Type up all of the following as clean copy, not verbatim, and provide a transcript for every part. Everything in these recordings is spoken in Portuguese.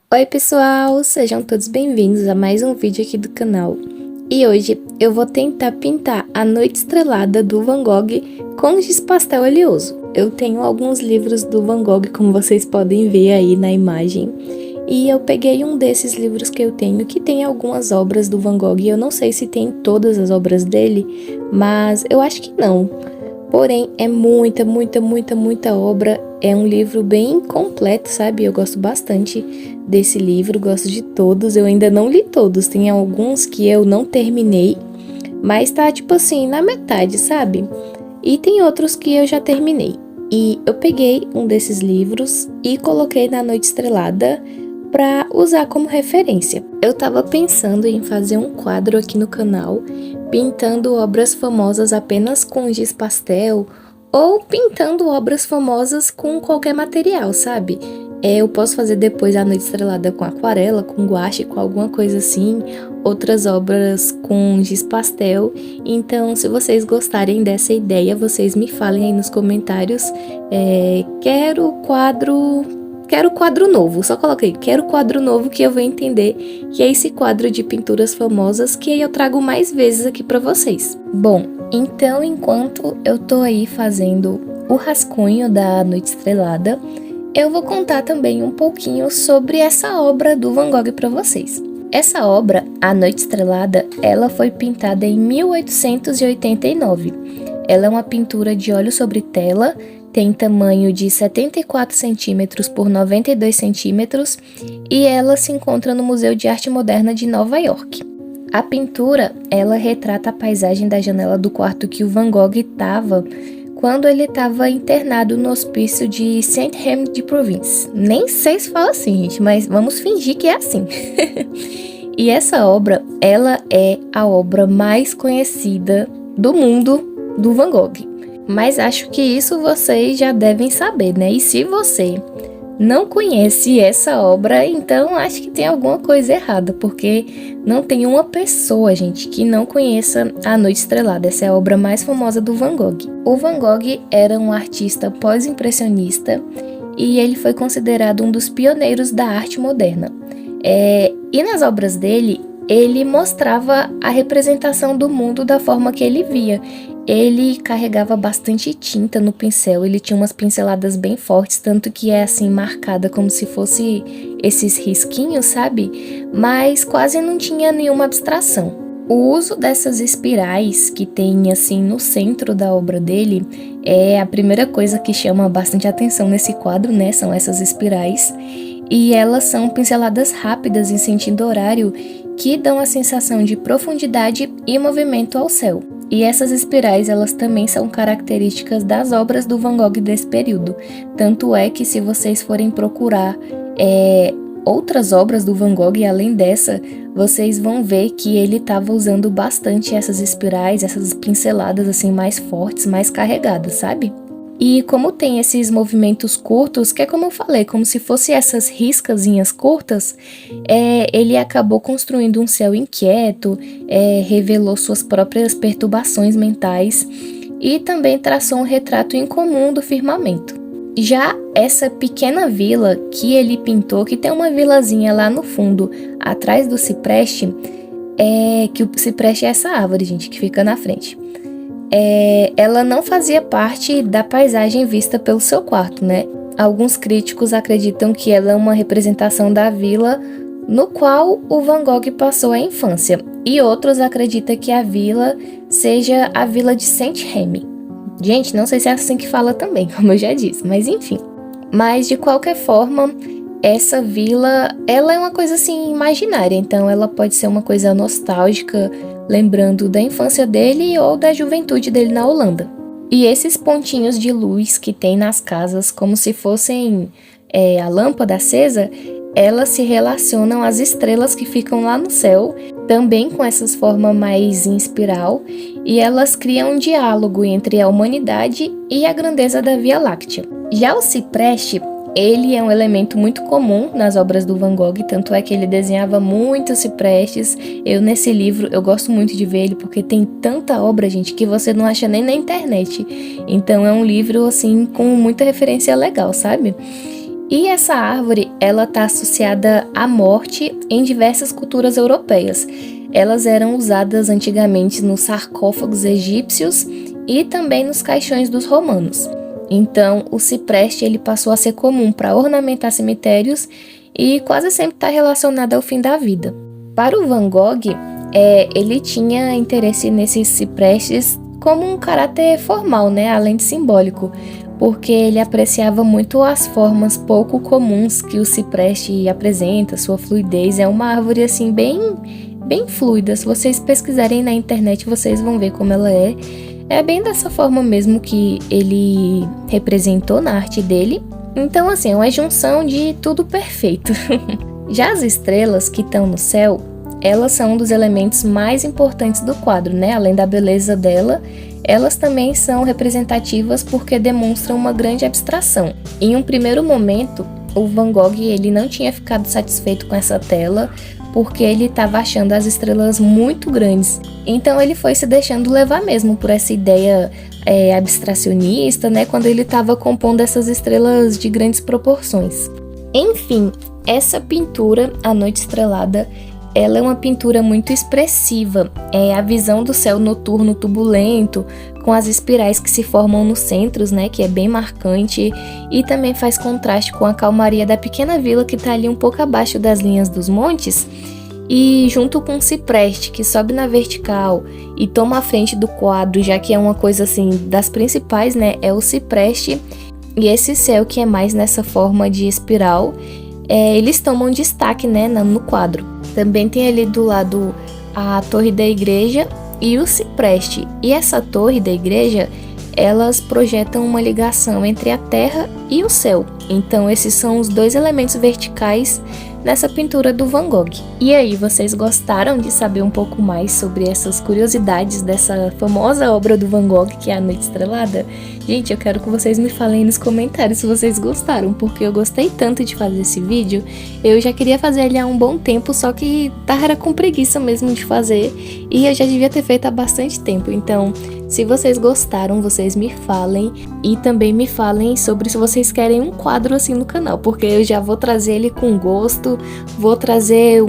Oi pessoal, sejam todos bem-vindos a mais um vídeo aqui do canal. E hoje eu vou tentar pintar A Noite Estrelada do Van Gogh com giz pastel oleoso. Eu tenho alguns livros do Van Gogh, como vocês podem ver aí na imagem. E eu peguei um desses livros que eu tenho, que tem algumas obras do Van Gogh. Eu não sei se tem todas as obras dele, mas eu acho que não. Porém, é muita obra. É um livro bem completo, sabe? Eu gosto bastante desse livro, gosto de todos. Eu ainda não li todos, tem alguns que eu não terminei, mas tá tipo assim, na metade, sabe? E tem outros que eu já terminei. E eu peguei um desses livros e coloquei na Noite Estrelada para usar como referência. Eu tava pensando em fazer um quadro aqui no canal, pintando obras famosas apenas com giz pastel, ou pintando obras famosas com qualquer material, sabe? Eu posso fazer depois A Noite Estrelada com aquarela, com guache, com alguma coisa assim, outras obras com giz pastel. Então, se vocês gostarem dessa ideia, vocês me falem aí nos comentários. Quero quadro novo, só coloquei, quero quadro novo, que eu vou entender que é esse quadro de pinturas famosas que aí eu trago mais vezes aqui pra vocês. Bom, então enquanto eu tô aí fazendo o rascunho da Noite Estrelada, eu vou contar também um pouquinho sobre essa obra do Van Gogh pra vocês. Essa obra, A Noite Estrelada, ela foi pintada em 1889. Ela é uma pintura de óleo sobre tela, tem tamanho de 74 centímetros por 92 centímetros e ela se encontra no Museu de Arte Moderna de Nova York. A pintura, ela retrata a paisagem da janela do quarto que o Van Gogh estava quando ele estava internado no hospício de Saint-Rémy-de-Provence. Nem sei se fala assim, gente, mas vamos fingir que é assim. E essa obra, ela é a obra mais conhecida do mundo do Van Gogh. Mas acho que isso vocês já devem saber, né? E se você não conhece essa obra, então acho que tem alguma coisa errada, porque não tem uma pessoa, gente, que não conheça A Noite Estrelada. Essa é a obra mais famosa do Van Gogh. O Van Gogh era um artista pós-impressionista e ele foi considerado um dos pioneiros da arte moderna. E nas obras dele, ele mostrava a representação do mundo da forma que ele via. Ele carregava bastante tinta no pincel, ele tinha umas pinceladas bem fortes, tanto que é assim marcada como se fosse esses risquinhos, sabe? Mas quase não tinha nenhuma abstração. O uso dessas espirais que tem assim no centro da obra dele é a primeira coisa que chama bastante atenção nesse quadro, né? São essas espirais. E elas são pinceladas rápidas em sentido horário que dão a sensação de profundidade e movimento ao céu. E essas espirais, elas também são características das obras do Van Gogh desse período. Tanto é que se vocês forem procurar outras obras do Van Gogh, além dessa, vocês vão ver que ele estava usando bastante essas espirais, essas pinceladas assim mais fortes, mais carregadas, sabe? E como tem esses movimentos curtos, que é como eu falei, como se fosse essas riscazinhas curtas, ele acabou construindo um céu inquieto, revelou suas próprias perturbações mentais e também traçou um retrato incomum do firmamento. Já essa pequena vila que ele pintou, que tem uma vilazinha lá no fundo, atrás do cipreste, que o cipreste é essa árvore, gente, que fica na frente. Ela não fazia parte da paisagem vista pelo seu quarto, né? Alguns críticos acreditam que ela é uma representação da vila no qual o Van Gogh passou a infância, e outros acreditam que a vila seja a vila de Saint-Rémy. Gente, não sei se é assim que fala também, como eu já disse, mas enfim. Mas de qualquer forma, essa vila, ela é uma coisa assim imaginária, então ela pode ser uma coisa nostálgica, lembrando da infância dele ou da juventude dele na Holanda. E esses pontinhos de luz que tem nas casas, como se fossem a lâmpada acesa, elas se relacionam às estrelas que ficam lá no céu, também com essas formas mais em espiral, e elas criam um diálogo entre a humanidade e a grandeza da Via Láctea. Já o cipreste, ele é um elemento muito comum nas obras do Van Gogh, tanto é que ele desenhava muitos ciprestes. Nesse livro, eu gosto muito de ver ele, porque tem tanta obra, gente, que você não acha nem na internet. Então é um livro, assim, com muita referência legal, sabe? E essa árvore, ela está associada à morte em diversas culturas europeias. Elas eram usadas antigamente nos sarcófagos egípcios e também nos caixões dos romanos. Então, o cipreste ele passou a ser comum para ornamentar cemitérios e quase sempre está relacionado ao fim da vida. Para o Van Gogh, ele tinha interesse nesses ciprestes como um caráter formal, né, além de simbólico, porque ele apreciava muito as formas pouco comuns que o cipreste apresenta, sua fluidez. É uma árvore assim bem fluida. Se vocês pesquisarem na internet, vocês vão ver como ela é. É bem dessa forma mesmo que ele representou na arte dele. Então, assim, é uma junção de tudo perfeito. Já as estrelas que estão no céu, elas são um dos elementos mais importantes do quadro, né? Além da beleza dela, elas também são representativas porque demonstram uma grande abstração. Em um primeiro momento, o Van Gogh ele não tinha ficado satisfeito com essa tela, porque ele estava achando as estrelas muito grandes. Então ele foi se deixando levar mesmo por essa ideia abstracionista, né? Quando ele estava compondo essas estrelas de grandes proporções. Enfim, essa pintura, A Noite Estrelada, ela é uma pintura muito expressiva. É a visão do céu noturno turbulento, com as espirais que se formam nos centros, né, que é bem marcante, e também faz contraste com a calmaria da pequena vila que está ali um pouco abaixo das linhas dos montes, e junto com o cipreste, que sobe na vertical e toma a frente do quadro, já que é uma coisa assim das principais, né, é o cipreste e esse céu que é mais nessa forma de espiral. Eles tomam destaque, né, no quadro. Também tem ali do lado a torre da igreja e o cipreste. E essa torre da igreja, elas projetam uma ligação entre a terra e o céu. Então esses são os dois elementos verticais nessa pintura do Van Gogh. E aí, vocês gostaram de saber um pouco mais sobre essas curiosidades dessa famosa obra do Van Gogh, que é A Noite Estrelada? Gente, eu quero que vocês me falem nos comentários se vocês gostaram, porque eu gostei tanto de fazer esse vídeo. Eu já queria fazer ele há um bom tempo, só que tava com preguiça mesmo de fazer, e eu já devia ter feito há bastante tempo. Então, se vocês gostaram, vocês me falem, e também me falem sobre se vocês querem um quadro assim no canal, porque eu já vou trazer ele com gosto, vou trazer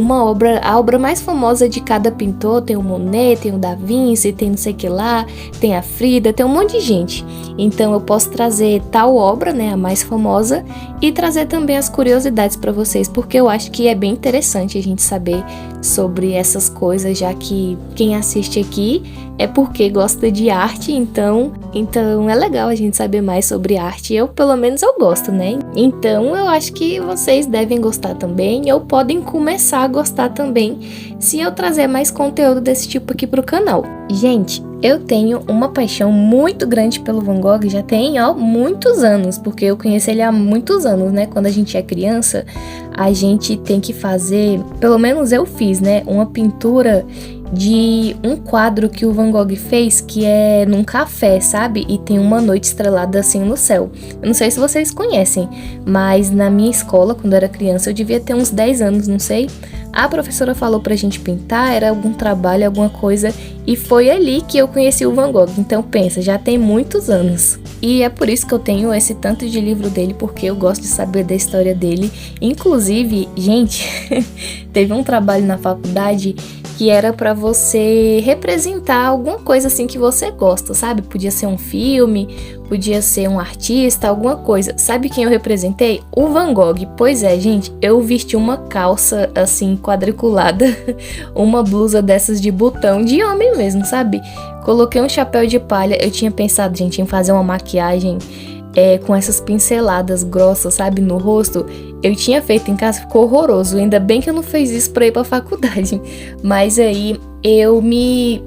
a obra mais famosa de cada pintor. Tem o Monet, tem o Da Vinci, tem não sei o que lá, tem a Frida, tem um monte de gente. Então eu posso trazer tal obra, né, a mais famosa, e trazer também as curiosidades para vocês, porque eu acho que é bem interessante a gente saber sobre essas coisas, já que quem assiste aqui é porque gosta de arte, então é legal a gente saber mais sobre arte. Pelo menos eu gosto, né? Então eu acho que vocês devem gostar também, ou podem começar a gostar também, se eu trazer mais conteúdo desse tipo aqui pro canal. Gente, eu tenho uma paixão muito grande pelo Van Gogh, já tem, muitos anos, porque eu conheci ele há muitos anos, né? Quando a gente é criança, a gente tem que fazer, pelo menos eu fiz, né? Uma pintura de um quadro que o Van Gogh fez, que é num café, sabe? E tem uma noite estrelada assim no céu. Eu não sei se vocês conhecem, mas na minha escola, quando eu era criança, eu devia ter uns 10 anos, não sei. A professora falou pra gente pintar, era algum trabalho, alguma coisa, e foi ali que eu conheci o Van Gogh. Então pensa, já tem muitos anos. E é por isso que eu tenho esse tanto de livro dele, porque eu gosto de saber da história dele. Inclusive, gente, teve um trabalho na faculdade que era pra você representar alguma coisa assim que você gosta, sabe? Podia ser um filme, podia ser um artista, alguma coisa. Sabe quem eu representei? O Van Gogh. Pois é, gente, eu vesti uma calça assim quadriculada, uma blusa dessas de botão, de homem mesmo, sabe? Coloquei um chapéu de palha. Eu tinha pensado, gente, em fazer uma maquiagem com essas pinceladas grossas, sabe, no rosto. Eu tinha feito em casa, ficou horroroso. Ainda bem que eu não fiz isso pra ir pra faculdade. Mas aí eu me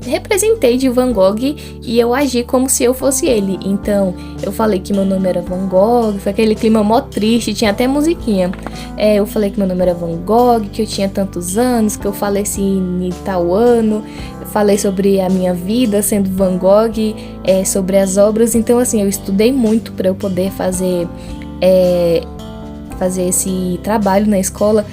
representei de Van Gogh e eu agi como se eu fosse ele. Então eu falei que meu nome era Van Gogh, foi aquele clima mó triste, tinha até musiquinha. Eu falei que meu nome era Van Gogh, que eu tinha tantos anos, que eu faleci em tal ano. Falei sobre a minha vida sendo Van Gogh, sobre as obras. Então assim, eu estudei muito para eu poder fazer esse trabalho na escola.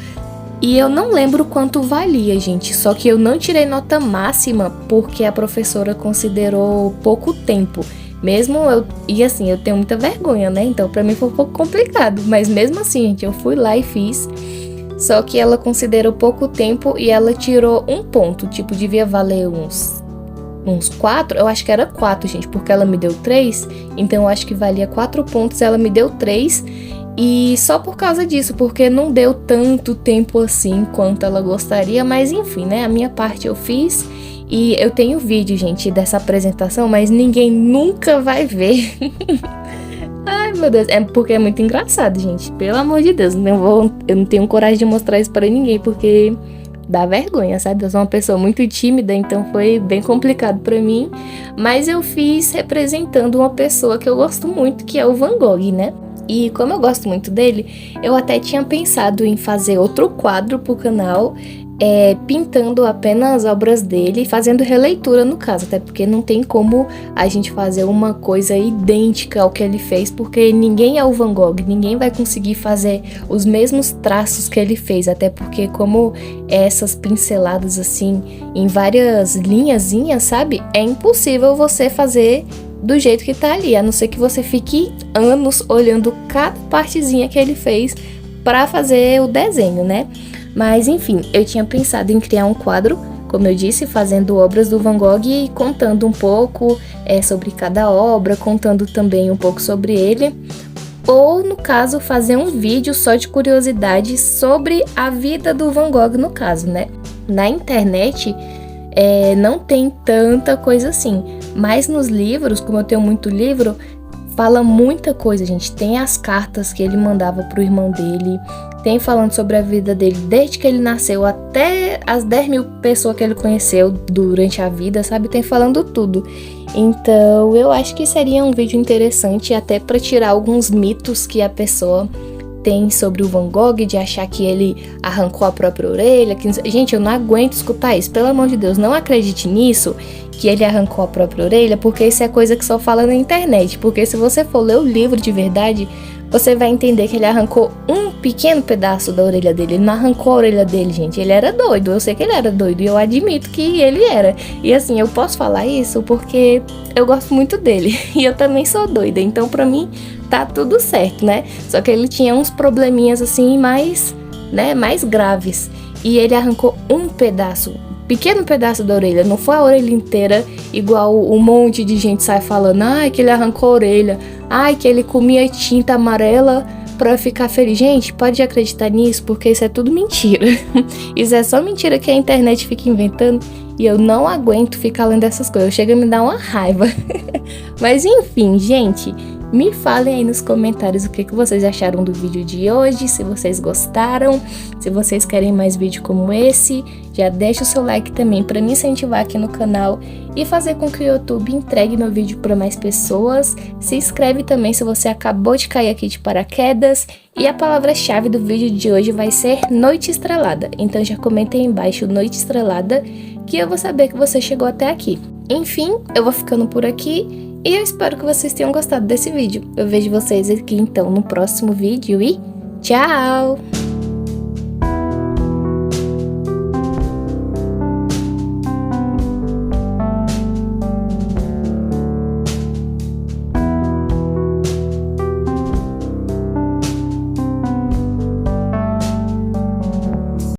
E eu não lembro quanto valia, gente, só que eu não tirei nota máxima porque a professora considerou pouco tempo. Mesmo e assim, eu tenho muita vergonha, né? Então pra mim foi um pouco complicado. Mas mesmo assim, gente, eu fui lá e fiz. Só que ela considerou pouco tempo e ela tirou um ponto. Tipo, devia valer uns 4. Eu acho que era 4, gente, porque ela me deu 3. Então eu acho que valia 4 pontos, ela me deu 3. E só por causa disso, porque não deu tanto tempo assim quanto ela gostaria. Mas enfim, né? A minha parte eu fiz. E eu tenho vídeo, gente, dessa apresentação, mas ninguém nunca vai ver. Ai, meu Deus, é porque é muito engraçado, gente. Pelo amor de Deus, eu não tenho coragem de mostrar isso pra ninguém, porque dá vergonha, sabe? Eu sou uma pessoa muito tímida, então foi bem complicado pra mim. Mas eu fiz representando uma pessoa que eu gosto muito, que é o Van Gogh, né? E como eu gosto muito dele, eu até tinha pensado em fazer outro quadro pro canal, pintando apenas obras dele, fazendo releitura no caso, até porque não tem como a gente fazer uma coisa idêntica ao que ele fez, porque ninguém é o Van Gogh, ninguém vai conseguir fazer os mesmos traços que ele fez, até porque como essas pinceladas assim, em várias linhazinhas, sabe? É impossível você fazer do jeito que tá ali, a não ser que você fique anos olhando cada partezinha que ele fez para fazer o desenho, né? Mas enfim, eu tinha pensado em criar um quadro, como eu disse, fazendo obras do Van Gogh e contando um pouco sobre cada obra, contando também um pouco sobre ele. Ou, no caso, fazer um vídeo só de curiosidade sobre a vida do Van Gogh, no caso, né? Na internet não tem tanta coisa assim, mas nos livros, como eu tenho muito livro, fala muita coisa, gente. Tem as cartas que ele mandava pro irmão dele, tem falando sobre a vida dele desde que ele nasceu até as 10 mil pessoas que ele conheceu durante a vida, sabe? Tem falando tudo. Então, eu acho que seria um vídeo interessante até para tirar alguns mitos que a pessoa tem sobre o Van Gogh, de achar que ele arrancou a própria orelha. Gente, eu não aguento escutar isso. Pelo amor de Deus, não acredite nisso, que ele arrancou a própria orelha, porque isso é coisa que só fala na internet. Porque se você for ler o livro de verdade, você vai entender que ele arrancou um pequeno pedaço da orelha dele. Ele não arrancou a orelha dele, gente. Ele era doido. Eu sei que ele era doido e eu admito que ele era. E assim, eu posso falar isso porque eu gosto muito dele. E eu também sou doida. Então, pra mim, tá tudo certo, né? Só que ele tinha uns probleminhas assim mais graves. E ele arrancou um pequeno pedaço da orelha, não foi a orelha inteira, igual um monte de gente sai falando, ai, que ele arrancou a orelha, ai, que ele comia tinta amarela pra ficar feliz. Gente, pode acreditar nisso, porque isso é tudo mentira. Isso é só mentira que a internet fica inventando e eu não aguento ficar lendo essas coisas, chega a me dar uma raiva. Mas enfim, gente, me falem aí nos comentários o que vocês acharam do vídeo de hoje, se vocês gostaram, se vocês querem mais vídeo como esse. Já deixa o seu like também para me incentivar aqui no canal e fazer com que o YouTube entregue meu vídeo para mais pessoas. Se inscreve também se você acabou de cair aqui de paraquedas. E a palavra-chave do vídeo de hoje vai ser Noite Estrelada. Então já comenta aí embaixo Noite Estrelada que eu vou saber que você chegou até aqui. Enfim, eu vou ficando por aqui. E eu espero que vocês tenham gostado desse vídeo. Eu vejo vocês aqui então no próximo vídeo e tchau!